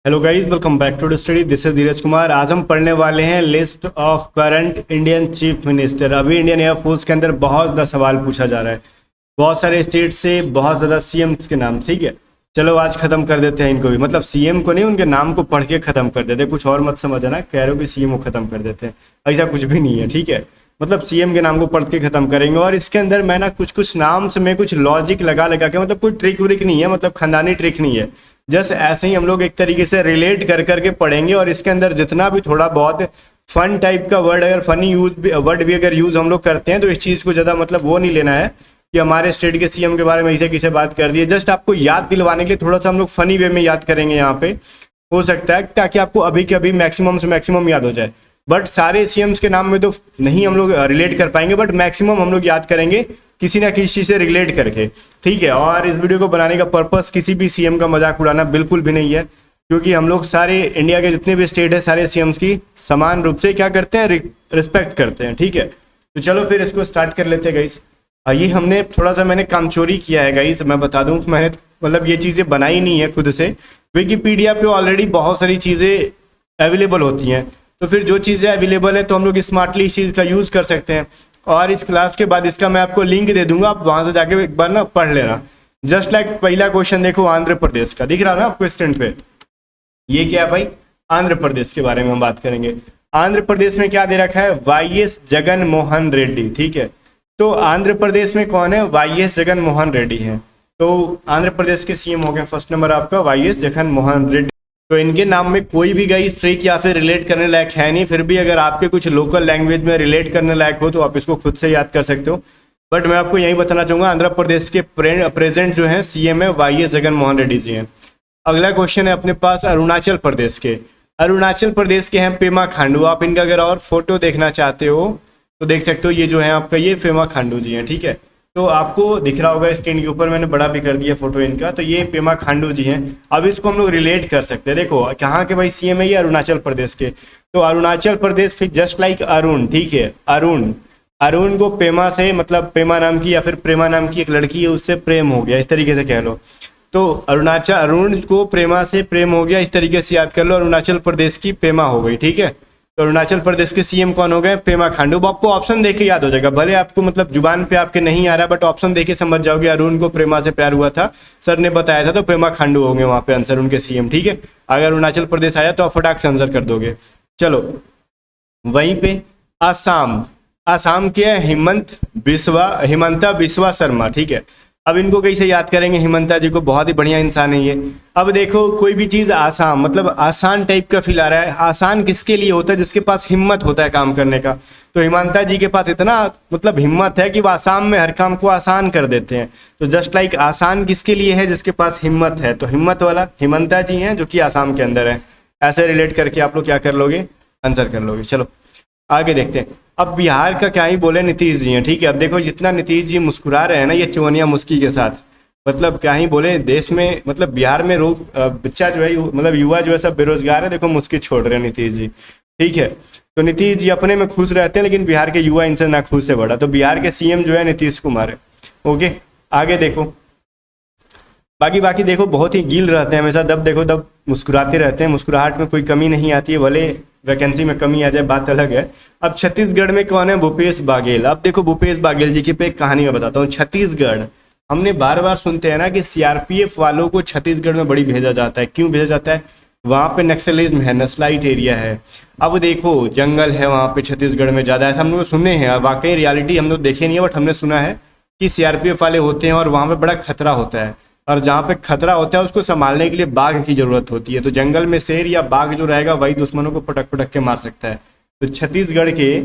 Hello guys, welcome back to the study. This is Dheeraj Kumar. आज हम पढ़ने वाले हैं list of current Indian chief minister. अभी इंडियन एयरफोर्स के अंदर बहुत ज़्यादा सवाल पूछा जा रहा है, बहुत सारे स्टेट से बहुत ज़्यादा सीएम्स के नाम। ठीक है, चलो आज ख़त्म कर देते हैं इनको भी, मतलब सीएम को नहीं, उनके नाम को पढ़ के ख़त्म कर देते हैं। कुछ और मत समझना, कह रहे हो कि सीएम को ख़त्म कर देते हैं, ऐसा कुछ भी नहीं है। ठीक है, मतलब सीएम के नाम को पढ़ के ख़त्म करेंगे। और इसके अंदर मैं ना कुछ कुछ नाम से मैं कुछ लॉजिक लगा लगा के, मतलब कोई ट्रिक व्रिक नहीं है, मतलब खानदानी ट्रिक नहीं है, जस्ट ऐसे ही हम लोग एक तरीके से रिलेट कर करके पढ़ेंगे। और इसके अंदर जितना भी थोड़ा बहुत फन टाइप का वर्ड, अगर फनी वर्ड भी अगर यूज़ हम लोग करते हैं तो इस चीज़ को ज़्यादा मतलब वो नहीं लेना है कि हमारे स्टेट के सीएम के बारे में ऐसे किसे बात कर दी है। जस्ट आपको याद दिलवाने के लिए थोड़ा सा हम लोग फनी वे में याद करेंगे यहाँ पे, हो सकता है ताकि आपको अभी के अभी मैक्सिमम से मैक्सिमम याद हो जाए। बट सारे सीएम्स के नाम में तो नहीं हम लोग रिलेट कर पाएंगे, बट मैक्सिमम हम लोग याद करेंगे किसी ना किसी से रिलेट करके। ठीक है, और इस वीडियो को बनाने का पर्पस किसी भी सीएम का मजाक उड़ाना बिल्कुल भी नहीं है, क्योंकि हम लोग सारे इंडिया के जितने भी स्टेट है सारे सीएम्स की समान रूप से क्या करते हैं, रिस्पेक्ट करते हैं। ठीक है, तो चलो फिर इसको स्टार्ट कर लेते हैं गाइस। ये हमने थोड़ा सा मैंने काम चोरी किया है गाइस, मैं बता दूं, मैंने मतलब ये चीज़ें बनाई नहीं है खुद से। विकिपीडिया पे ऑलरेडी बहुत सारी चीज़ें अवेलेबल होती हैं, तो फिर जो चीज़ें अवेलेबल है तो हम लोग स्मार्टली इस चीज़ का यूज़ कर सकते हैं। और इस क्लास के बाद इसका मैं आपको लिंक दे दूंगा, आप वहाँ से जाके एक बार ना पढ़ लेना। जस्ट लाइक पहला क्वेश्चन देखो आंध्र प्रदेश का, दिख रहा ना आपको स्क्रीन पे, ये क्या है भाई, आंध्र प्रदेश के बारे में हम बात करेंगे। आंध्र प्रदेश में क्या दे रखा है, वाईएस जगन मोहन रेड्डी। ठीक है, तो आंध्र प्रदेश में कौन है, वाईएस जगन मोहन रेड्डी है। तो आंध्र प्रदेश के सीएम हो गए फर्स्ट नंबर आपका वाईएस जगन मोहन रेड्डी। तो इनके नाम में कोई भी गाइस ट्रिक या फिर रिलेट करने लायक है नहीं, फिर भी अगर आपके कुछ लोकल लैंग्वेज में रिलेट करने लायक हो तो आप इसको खुद से याद कर सकते हो। बट मैं आपको यही बताना चाहूँगा, आंध्र प्रदेश के प्रेजेंट जो है सीएम है वाईएस जगन मोहन रेड्डी जी हैं। अगला क्वेश्चन है अपने पास अरुणाचल प्रदेश के। अरुणाचल प्रदेश के हैं पेमा खांडू। आप इनका अगर और फोटो देखना चाहते हो तो देख सकते हो, ये जो है आपका ये पेमा खांडू जी हैं। ठीक है, तो आपको दिख रहा होगा स्क्रीन के ऊपर, मैंने बड़ा भी कर दिया फोटो इनका। तो ये पेमा खांडू जी हैं। अब इसको हम लोग रिलेट कर सकते हैं, देखो कहाँ के भाई सीएम है, ये अरुणाचल प्रदेश के। तो अरुणाचल प्रदेश फिर जस्ट लाइक अरुण। ठीक है, अरुण को पेमा से, मतलब पेमा नाम की या फिर प्रेमा नाम की एक लड़की है, उससे प्रेम हो गया, इस तरीके से कह लो। तो अरुण को प्रेमा से प्रेम हो गया, इस तरीके से याद कर लो, अरुणाचल प्रदेश की पेमा हो गई। ठीक है, तो अरुणाचल प्रदेश के सीएम कौन हो गए, पेमा खांडू। आपको ऑप्शन देख के याद हो जाएगा, भले आपको मतलब जुबान पे आपके नहीं आ रहा, बट ऑप्शन देख के समझ जाओगे अरुण को प्रेमा से प्यार हुआ था, सर ने बताया था, तो पेमा खांडू होंगे वहां पे आंसर उनके सीएम। ठीक है, अगर अरुणाचल प्रदेश आया तो आप फटाक से आंसर कर दोगे। चलो वहीं पे आसाम के हिमंता बिस्वा शर्मा। ठीक है, अब इनको कैसे याद करेंगे, हिमंता जी को, बहुत ही बढ़िया इंसान है ये। अब देखो कोई भी चीज़ आसाम मतलब आसान टाइप का फील आ रहा है, आसान किसके लिए होता है, जिसके पास हिम्मत होता है काम करने का। तो हिमंता जी के पास इतना मतलब हिम्मत है कि वो आसाम में हर काम को आसान कर देते हैं। तो जस्ट लाइक आसान किसके लिए है, जिसके पास हिम्मत है, तो हिम्मत वाला हिमंता जी हैं जो कि आसाम के अंदर है। ऐसे रिलेट करके आप लोग क्या कर लोगे, आंसर कर लोगे। चलो आगे देखते हैं। अब बिहार का क्या ही बोले, नीतीश जी हैं। ठीक है, अब देखो जितना नीतीश जी मुस्कुरा रहे हैं ना ये चौनिया मुस्की के साथ, मतलब क्या ही बोले, देश में मतलब बिहार में बच्चा जो है मतलब युवा जो है सब बेरोजगार है, देखो मुस्की छोड़ रहे हैं नीतीश जी। ठीक है, तो नीतीश जी अपने में खुश रहते हैं, लेकिन बिहार के युवा इनसे ना खुश से बड़ा। तो बिहार के सीएम जो है नीतीश कुमार है। ओके, आगे देखो, बाकी देखो बहुत ही गील रहते हैं हमेशा, दब देखो दब मुस्कुराते रहते हैं, मुस्कुराहट में कोई कमी नहीं आती है, भले वैकेंसी में कमी आ जाए बात अलग है। अब छत्तीसगढ़ में कौन है, भूपेश बाघेल। अब देखो भूपेश बाघेल जी की पे एक कहानी मैं बताता हूँ। छत्तीसगढ़, हमने बार बार सुनते हैं ना कि सीआरपीएफ वालों को छत्तीसगढ़ में बड़ी भेजा जाता है। क्यों भेजा जाता है, वहाँ पे नक्सलिज्म है, नक्सलाइट एरिया है। अब देखो जंगल है वहाँ पे छत्तीसगढ़ में ज़्यादा, ऐसा हम लोग सुने हैं, वाकई रियलिटी हम लोग देखे नहीं है, बट हमने सुना है कि सीआरपीएफ वाले होते हैं और वहाँ पे बड़ा खतरा होता है, और जहाँ पे खतरा होता है उसको संभालने के लिए बाघ की जरूरत होती है। तो जंगल में शेर या बाघ जो रहेगा वही दुश्मनों को पटक पटक के मार सकता है। तो छत्तीसगढ़ के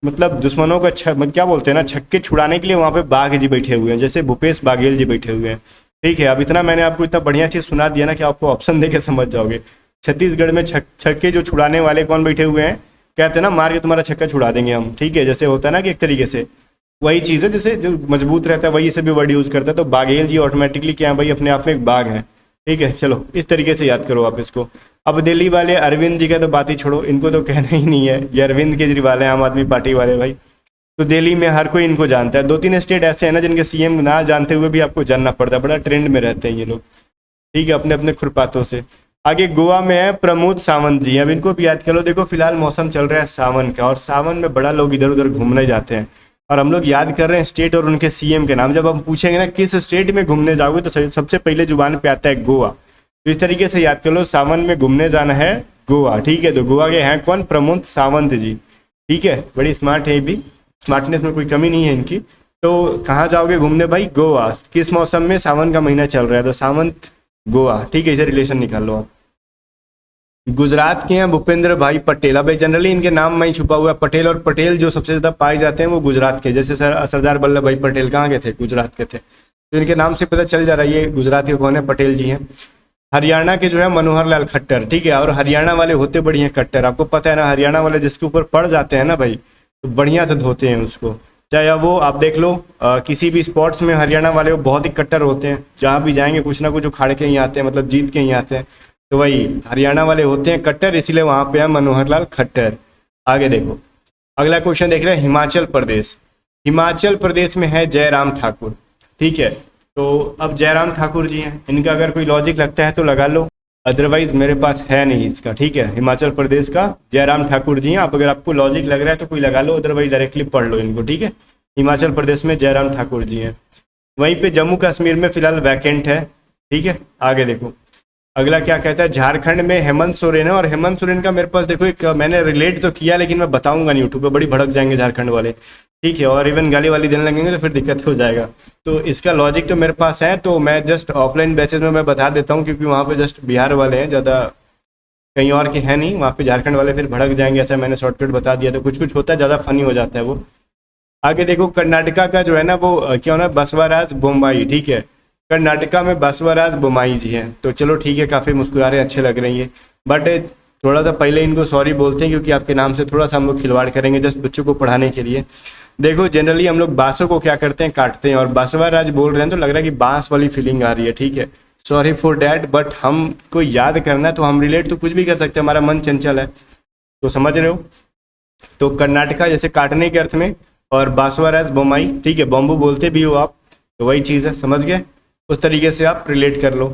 मतलब दुश्मनों का क्या बोलते हैं ना, छक्के छुड़ाने के लिए वहाँ पे बाघ जी बैठे हुए हैं, जैसे भूपेश बाघेल जी बैठे हुए हैं। ठीक है, अब इतना मैंने आपको इतना बढ़िया चीज़ सुना दिया ना कि आपको ऑप्शन दे के समझ जाओगे। छत्तीसगढ़ में छक्के जो छुड़ाने वाले कौन बैठे हुए हैं, कहते हैं ना मार के तुम्हारा छक्का छुड़ा देंगे हम। ठीक है, जैसे होता है ना कि एक तरीके से वही चीज़ है, जैसे जो मजबूत रहता है वही से भी वर्ड यूज़ करता है। तो बाघेल जी ऑटोमेटिकली क्या है भाई, अपने आप में एक बाघ है। ठीक है, चलो इस तरीके से याद करो आप इसको। अब दिल्ली वाले अरविंद जी का तो बात ही छोड़ो, इनको तो कहना ही नहीं है, ये अरविंद केजरीवाल है, आम आदमी पार्टी वाले भाई। तो दिल्ली में हर कोई इनको जानता है। 2-3 स्टेट ऐसे हैं ना जिनके सीएम ना जानते हुए भी आपको जानना पड़ता है, बड़ा ट्रेंड में रहते हैं ये लोग। ठीक है, अपने अपने खुरपातों से। आगे गोवा में है प्रमोद सावंत जी, अब इनको भी याद कर लो। देखो फिलहाल मौसम चल रहा है सावन का, और सावन में बड़ा लोग इधर उधर घूमने जाते हैं, और हम लोग याद कर रहे हैं स्टेट और उनके सीएम के नाम। जब हम पूछेंगे ना किस स्टेट में घूमने जाओगे, तो सबसे पहले जुबान पे आता है गोवा। तो इस तरीके से याद कर लो, सावन में घूमने जाना है गोवा, ठीक है। तो गोवा के हैं कौन? प्रमोद सावंत जी, ठीक है। बड़ी स्मार्ट है, भी स्मार्टनेस में कोई कमी नहीं है इनकी। तो कहाँ जाओगे घूमने भाई? गोवा। किस मौसम में? सावन का महीना चल रहा है, तो सावंत गोवा, ठीक है। इसे रिलेशन निकाल लो आप। गुजरात के हैं भूपेंद्र भाई पटेल। अब जनरली इनके नाम में ही छुपा हुआ है पटेल, और पटेल जो सबसे ज्यादा पाए जाते हैं वो गुजरात के, जैसे सरदार वल्लभ भाई पटेल कहाँ के थे? गुजरात के थे। तो इनके नाम से पता चल जा रहा है ये गुजरात के कौन है, पटेल जी हैं। हरियाणा के जो है मनोहर लाल खट्टर, ठीक है। और हरियाणा वाले होते बढ़िया कट्टर, आपको पता है ना, हरियाणा वाले जिसके ऊपर पड़ जाते हैं ना भाई, तो बढ़िया से धोते हैं उसको। चाहे वो आप देख लो किसी भी स्पोर्ट्स में हरियाणा वाले वो बहुत ही कट्टर होते हैं, जहाँ भी जाएंगे कुछ ना कुछ उखाड़ के ही आते हैं, मतलब जीत के ही आते हैं। तो वही हरियाणा वाले होते हैं कट्टर, इसीलिए वहाँ पे है मनोहर लाल खट्टर। आगे देखो, अगला क्वेश्चन देख रहे हैं हिमाचल प्रदेश। हिमाचल प्रदेश में है जयराम ठाकुर, ठीक है। तो अब जयराम ठाकुर जी हैं, इनका अगर कोई लॉजिक लगता है तो लगा लो, अदरवाइज मेरे पास है नहीं इसका, ठीक है। हिमाचल प्रदेश का जयराम ठाकुर जी हैं। आप अगर आपको लॉजिक लग रहा है तो कोई लगा लो, अदरवाइज डायरेक्टली पढ़ लो इनको, ठीक है। हिमाचल प्रदेश में जयराम ठाकुर जी हैं। वहीं पे जम्मू कश्मीर में फिलहाल वैकेंट है, ठीक है। आगे देखो, अगला क्या कहता है, झारखंड में हेमंत सोरेन है। और हेमंत सोरेन का मेरे पास देखो एक मैंने रिलेट तो किया, लेकिन मैं बताऊंगा नहीं, यूट्यूब पे बड़ी भड़क जाएंगे झारखंड वाले, ठीक है। और इवन गाली वाली देने लगेंगे तो फिर दिक्कत हो जाएगा। तो इसका लॉजिक तो मेरे पास है, तो मैं जस्ट ऑफलाइन बैचेज में मैं बता देता हूँ, क्योंकि वहाँ पे जस्ट बिहार वाले हैं ज़्यादा, कहीं और के हैं नहीं। वहाँ पे झारखंड वाले फिर भड़क जाएंगे, ऐसा मैंने शॉर्टकट बता दिया। तो कुछ कुछ होता है, ज़्यादा फनी हो जाता है वो। आगे देखो, कर्नाटका का जो है ना वो क्या होना है, बसवराज बोम्मई, ठीक है। कर्नाटका में बसवराज बोम्मई जी हैं। तो चलो ठीक है, काफ़ी मुस्कुरा रहे हैं, अच्छे लग रही है। बट थोड़ा सा पहले इनको सॉरी बोलते हैं, क्योंकि आपके नाम से थोड़ा सा हम लोग खिलवाड़ करेंगे जस्ट बच्चों को पढ़ाने के लिए। देखो जनरली हम लोग बांसों को क्या करते हैं, काटते हैं, और बसवराज बोल रहे हैं तो लग रहा है कि बांस वाली फीलिंग आ रही है, ठीक है। सॉरी फॉर डैट, बट हमको याद करना है तो हम रिलेट तो कुछ भी कर सकते हैं, हमारा मन चंचल है, तो समझ रहे हो। तो कर्नाटका जैसे काटने के अर्थ में, और बासवराज बोम्मई, ठीक है, बॉम्बू बोलते भी हो आप, तो वही चीज़ है, समझ गए। उस तरीके से आप रिलेट कर लो।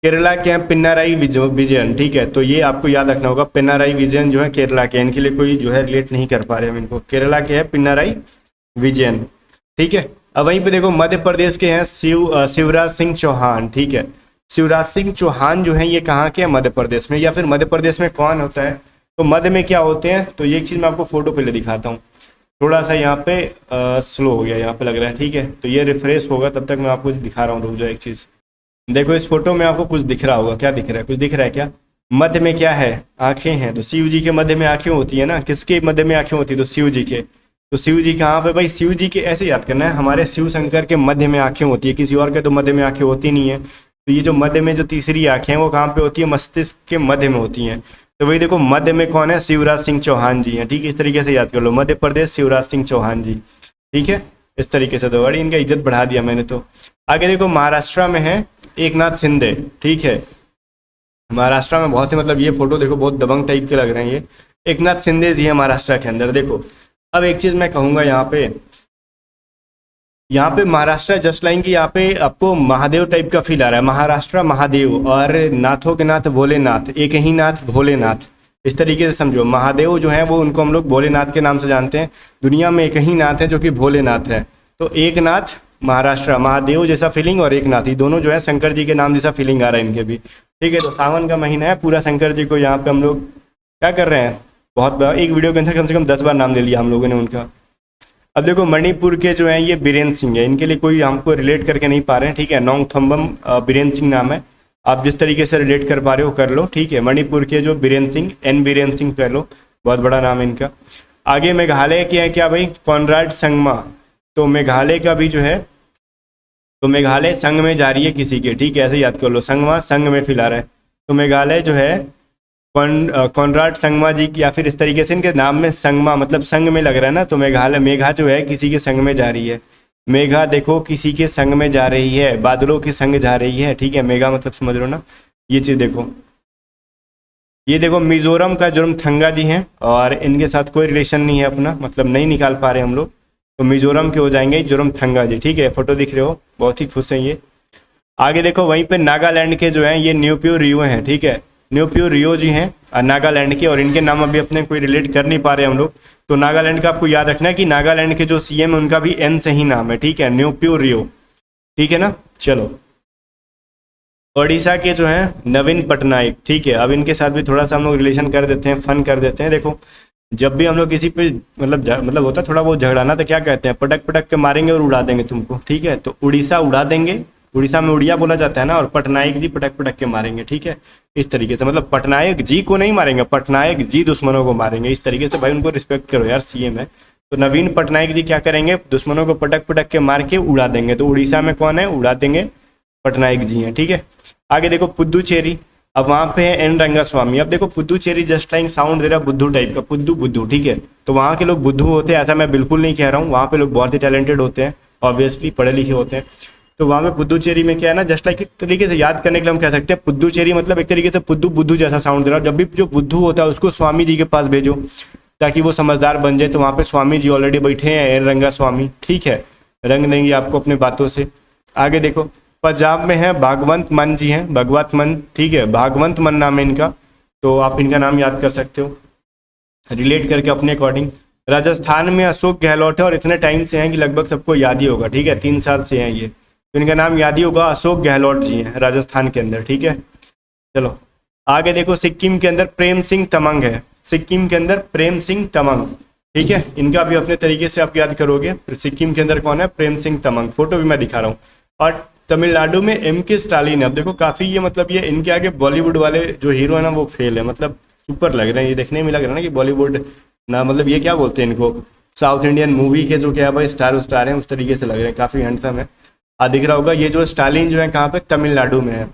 केरला के हैं पिनाराई विजयन, ठीक है। तो ये आपको याद रखना होगा, पिनाराई विजयन जो है केरला के, इनके लिए कोई जो है रिलेट नहीं कर पा रहे हम इनको। केरला के हैं पिनाराई विजयन, ठीक है। अब वहीं पे देखो मध्य प्रदेश के हैं शिवराज सिंह चौहान, ठीक है। शिवराज सिंह चौहान जो है ये कहाँ के हैं? मध्य प्रदेश में। या फिर मध्य प्रदेश में कौन होता है? तो मध्य में क्या होते हैं? तो ये एक चीज़ मैं आपको फोटो पहले दिखाता हूँ। थोड़ा सा यहाँ पे स्लो हो गया, यहाँ पे लग रहा है, ठीक है। तो ये रिफ्रेश होगा, तब तक मैं आपको दिखा रहा हूँ। रुक जाओ एक चीज़, देखो इस फोटो में आपको कुछ दिख रहा होगा, क्या दिख रहा है? कुछ दिख रहा है क्या? मध्य में क्या है? आंखें हैं। तो शिव जी के मध्य में आंखें होती है ना, किसके मध्य में आंखें होती है? तो शिव जी के। तो शिव जी कहाँ पे भाई? शिव जी के ऐसे याद करना है, हमारे शिव शंकर के मध्य में आंखें होती है, किसी और के तो मध्य में आंखें होती नहीं है। तो ये जो मध्य में जो तीसरी आंखें हैं वो कहाँ पे होती है? मस्तिष्क के मध्य में होती हैं। तो वही देखो मध्य में कौन है? शिवराज सिंह चौहान जी हैं, ठीक है। इस तरीके से याद कर लो, मध्य प्रदेश शिवराज सिंह चौहान जी, ठीक है। इस तरीके से, तो बड़ी इनका इज्जत बढ़ा दिया मैंने तो। आगे देखो महाराष्ट्र में है एकनाथ शिंदे, ठीक है। महाराष्ट्र में बहुत ही, मतलब ये फोटो देखो बहुत दबंग टाइप के लग रहे हैं ये। एकनाथ शिंदे जी है महाराष्ट्र के अंदर। देखो अब एक चीज़ मैं कहूँगा यहाँ पे महाराष्ट्र जस्ट लाइन की, यहाँ पे आपको महादेव टाइप का फील आ रहा है। महाराष्ट्र महादेव, और नाथों के नाथ भोलेनाथ, एक ही नाथ भोलेनाथ, इस तरीके से समझो। महादेव जो है वो उनको हम लोग भोलेनाथ के नाम से जानते हैं। दुनिया में एक ही नाथ है जो कि भोलेनाथ है। तो एक नाथ महाराष्ट्र, महादेव जैसा फीलिंग, और एक नाथ, ये दोनों जो है शंकर जी के नाम जैसा फीलिंग आ रहा है इनके भी, ठीक है। तो सावन का महीना है, पूरा शंकर जी को यहाँ पे हम लोग क्या कर रहे हैं, बहुत एक वीडियो के अंदर कम से कम 10 बार नाम ले लिया हम लोगों ने उनका। अब देखो मणिपुर के जो हैं ये बीरेन सिंह है, इनके लिए कोई हमको रिलेट करके नहीं पा रहे हैं, ठीक है। नोंगथम्बम बीरेन सिंह नाम है, आप जिस तरीके से रिलेट कर पा रहे हो कर लो, ठीक है। मणिपुर के जो बीरेन सिंह, एन बीरेन सिंह कर लो, बहुत बड़ा नाम है इनका। आगे मेघालय के हैं क्या भाई? कॉनराड संगमा। तो मेघालय का भी जो है, तो मेघालय संघ में जा रही है किसी के, ठीक है, ऐसे याद कर लो। संगमा संघ में फिलहाल है, तो मेघालय जो है कॉनराड संगमा जी की, या फिर इस तरीके से इनके नाम में संगमा मतलब संग में लग रहा है ना। तो मेघालय, मेघा जो है किसी के संग में जा रही है। मेघा देखो किसी के संग में जा रही है, बादलों के संग जा रही है, ठीक है। मेघा मतलब समझ लो ना, ये चीज़ देखो। ये देखो मिजोरम का जोरमथंगा जी हैं, और इनके साथ कोई रिलेशन नहीं है अपना, मतलब नहीं निकाल पा रहे हम लोग, तो मिजोरम के हो जाएंगे जोरमथंगा जी, ठीक है। फोटो दिख रहे हो, बहुत ही खुश हैं ये। आगे देखो वहीं पे नागालैंड के जो हैं ये न्यूप्यू रियो हैं, ठीक है। न्योपियो रियो जी हैं नागालैंड के, और इनके नाम अभी अपने कोई रिलेट कर नहीं पा रहे हम लोग। तो नागालैंड का आपको याद रखना है कि नागालैंड के जो सीएम है उनका भी एन से ही नाम है, ठीक है, न्योपियो रियो, ठीक है ना। चलो, ओडिशा के जो हैं नवीन पटनायक, ठीक है। अब इनके साथ भी थोड़ा सा हम लोग रिलेशन कर देते हैं, फन कर देते हैं। देखो, जब भी हम लोग किसी पे मतलब होता है थोड़ा बहुत झगड़ाना, तो क्या कहते हैं, पटक पटक के मारेंगे और उड़ा देंगे तुमको, ठीक है। तो उड़ीसा उड़ा देंगे, उड़ीसा में उड़िया बोला जाता है ना, और पटनायक जी पटक पटक के मारेंगे, ठीक है। इस तरीके से, मतलब पटनायक जी को नहीं मारेंगे, पटनायक जी दुश्मनों को मारेंगे। इस तरीके से भाई उनको रिस्पेक्ट करो यार, सीएम है। तो नवीन पटनायक जी क्या करेंगे, दुश्मनों को पटक पटक के मार के उड़ा देंगे। तो उड़ीसा में कौन है, उड़ा देंगे, पटनायक जी हैं, ठीक है। आगे देखो पुद्दुचेरी, अब वहाँ पे है एन रंगास्वामी। अब देखो पुद्दुचेरी जस्ट लाइक साउंड दे रहा बुद्धू टाइप का, पुद्दू बुद्धू, ठीक है। तो वहाँ के लोग बुद्धू होते हैं ऐसा मैं बिल्कुल नहीं कह रहा हूँ, वहाँ पे लोग बहुत ही टैलेंटेड होते हैं, ऑब्वियसली पढ़े लिखे होते हैं। तो वहाँ पे पुद्दुचेरी में क्या है ना, जस्ट लाइक एक तरीके से याद करने के लिए हम कह सकते हैं पुद्दुचेरी मतलब एक तरीके से पुद्दू बुद्धू जैसा साउंड दे रहा है। जब भी जो बुद्धू होता है उसको स्वामी जी के पास भेजो ताकि वो समझदार बन जाए। तो वहाँ पे स्वामी जी ऑलरेडी बैठे हैं, एन रंगास्वामी, ठीक है, रंग देंगे आपको अपने बातों से। आगे देखो, पंजाब में है भागवंत मान जी हैं, भगवत मन, ठीक है, भागवंत मन नाम है इनका, तो आप इनका नाम याद कर सकते हो रिलेट करके अपने अकॉर्डिंग। राजस्थान में अशोक गहलोत है, और इतने टाइम से हैं कि लगभग सबको याद ही होगा, ठीक है, 3 साल से हैं ये, तो इनका नाम याद ही होगा, अशोक गहलोत जी हैं राजस्थान के अंदर, ठीक है। चलो आगे देखो, सिक्किम के अंदर प्रेम सिंह तमंग है, सिक्किम के अंदर प्रेम सिंह तमंग, ठीक है, इनका भी अपने तरीके से आप याद करोगे। सिक्किम के अंदर कौन है, प्रेम सिंह तमंग, फोटो भी मैं दिखा रहा हूँ। और तमिलनाडु में M.K. स्टालिन है। अब देखो काफ़ी ये मतलब ये इनके आगे बॉलीवुड वाले जो हीरो है ना वो फेल है, मतलब सुपर लग रहे हैं, ये देखने में लग रहा है ना कि बॉलीवुड ना, मतलब ये क्या बोलते हैं इनको, साउथ इंडियन मूवी के जो क्या भाई स्टार हैं उस तरीके से लग रहे हैं, काफ़ी हैंडसम है। दिख रहा होगा ये जो स्टालिन जो है कहाँ पे, तमिलनाडु में है,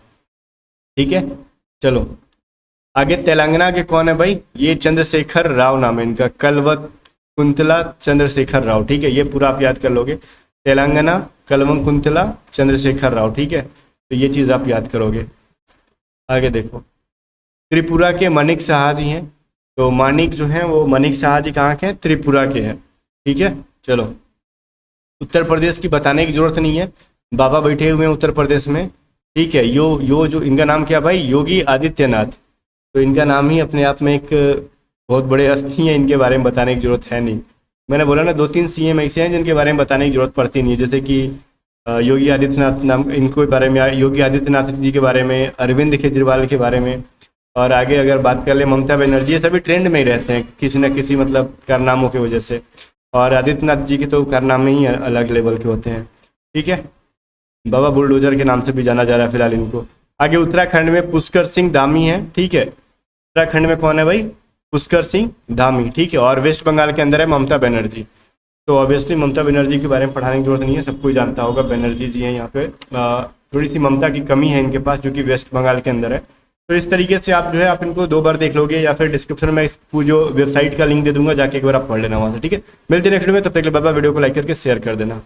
ठीक है। चलो आगे तेलंगाना के कौन है भाई, ये चंद्रशेखर राव नाम है इनका, कल्वकुंतला चंद्रशेखर राव, ठीक है, ये पूरा आप याद कर लोगे, तेलंगाना कल्वकुंतला चंद्रशेखर राव, ठीक है, तो ये चीज़ आप याद करोगे। आगे देखो, त्रिपुरा के मानिक शाह जी हैं, तो मानिक जो हैं वो मानिक शाह जी कहाँ के हैं, त्रिपुरा के हैं, ठीक है। चलो उत्तर प्रदेश की बताने की जरूरत नहीं है, बाबा बैठे हुए हैं उत्तर प्रदेश में, ठीक है। यो जो इनका नाम क्या भाई, योगी आदित्यनाथ, तो इनका नाम ही अपने आप में एक बहुत बड़े हस्ती है, इनके बारे में बताने की जरूरत है नहीं। मैंने बोला ना 2-3 CM ऐसे हैं जिनके बारे में बताने की जरूरत पड़ती नहीं है, जैसे कि योगी आदित्यनाथ नाम, इनको बारे में, योगी आदित्यनाथ जी के बारे में, अरविंद केजरीवाल के बारे में, और आगे अगर बात कर ले ममता बनर्जी, ये सभी ट्रेंड में ही रहते हैं किसी न किसी मतलब कारनामों की वजह से, और आदित्यनाथ जी के तो कारनामे ही अलग लेवल के होते हैं, ठीक है। बाबा बुलडोजर के नाम से भी जाना जा रहा है फिलहाल इनको। आगे उत्तराखंड में पुष्कर सिंह धामी है, ठीक है, उत्तराखंड में कौन है भाई, पुष्कर सिंह धामी, ठीक है। और वेस्ट बंगाल के अंदर है ममता बनर्जी, तो ऑब्वियसली ममता बनर्जी के बारे में पढ़ाने की जरूरत नहीं है, सब कोई जानता होगा, बनर्जी जी हैं यहाँ पे। थोड़ी सी ममता की कमी है इनके पास जो कि वेस्ट बंगाल के अंदर है। तो इस तरीके से आप जो है आप इनको 2 बार देख लोगे, या फिर डिस्क्रिप्शन में इस जो वेबसाइट का लिंक दे दूंगा, जाके एक बार आप पढ़ लेना वहाँ से, ठीक है। मिलते हैं नेक्स्ट वीडियो में, तब तक के लिए बाय बाय, वीडियो को लाइक करके शेयर कर देना।